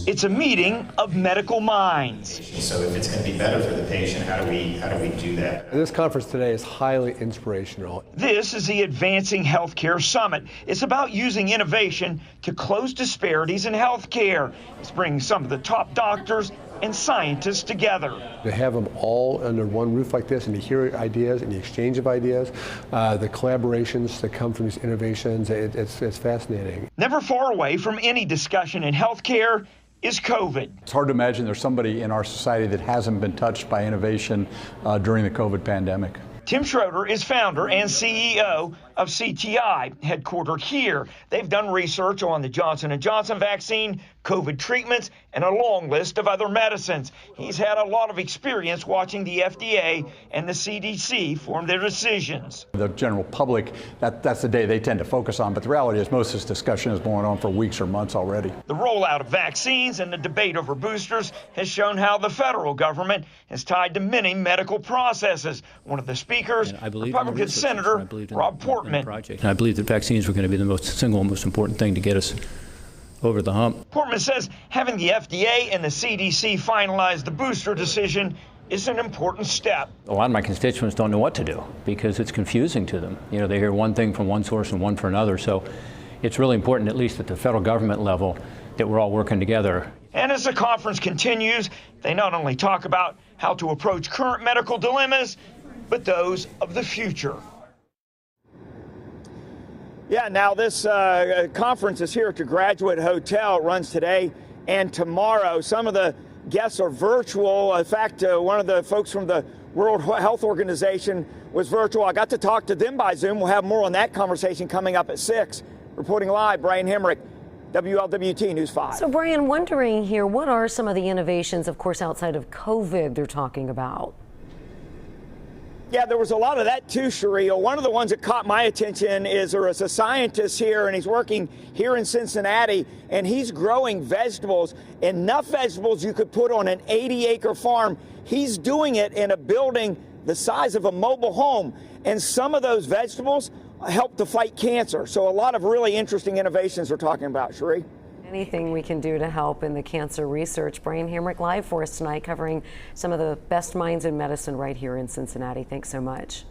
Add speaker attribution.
Speaker 1: It's a meeting of medical minds.
Speaker 2: So if it's going to be better for the patient, how do we do that?
Speaker 3: This conference today is highly inspirational.
Speaker 1: This is the Advancing Healthcare Summit. It's about using innovation to close disparities in healthcare. It's bringing some of the top doctors and scientists together.
Speaker 3: To have them all under one roof like this and to hear ideas and the exchange of ideas, the collaborations that come from these innovations, it's fascinating.
Speaker 1: Never far away from any discussion in healthcare is COVID.
Speaker 4: It's hard to imagine there's somebody in our society that hasn't been touched by innovation during the COVID pandemic.
Speaker 1: Tim Schroeder is founder and CEO of CTI, headquartered here. They've done research on the Johnson & Johnson vaccine, COVID treatments, and a long list of other medicines. He's had a lot of experience watching the FDA and the CDC form their decisions.
Speaker 4: The general public, that's the day they tend to focus on, but the reality is most of this discussion is going on for weeks or months already.
Speaker 1: The rollout of vaccines and the debate over boosters has shown how the federal government is tied to many medical processes. One of the speakers, Republican Senator Rob Portman.
Speaker 5: And I believe that vaccines were going to be the single most important thing to get us over the hump.
Speaker 1: Portman says having the FDA and the CDC finalize the booster decision is an important step.
Speaker 5: A lot of my constituents don't know what to do because it's confusing to them. You know, they hear one thing from one source and one from another. So it's really important, at least at the federal government level, that we're all working together.
Speaker 1: And as the conference continues, they not only talk about how to approach current medical dilemmas, but those of the future. Yeah, now this conference is here at the Graduate Hotel. It runs today and tomorrow. Some of the guests are virtual. In fact, one of the folks from the World Health Organization was virtual. I got to talk to them by Zoom. We'll have more on that conversation coming up at 6. Reporting live, Brian Hemrick, WLWT News 5.
Speaker 6: So, Brian, wondering here, what are some of the innovations, of course, outside of COVID they're talking about?
Speaker 1: Yeah, there was a lot of that too, Sharia. One of the ones that caught my attention is there is a scientist here, and he's working here in Cincinnati, and he's growing vegetables, enough vegetables you could put on an 80-acre farm. He's doing it in a building the size of a mobile home, and some of those vegetables help to fight cancer. So a lot of really interesting innovations we're talking about, Sharia.
Speaker 6: Anything we can do to help in the cancer research. Brian Hemrick live for us tonight, covering some of the best minds in medicine right here in Cincinnati. Thanks so much.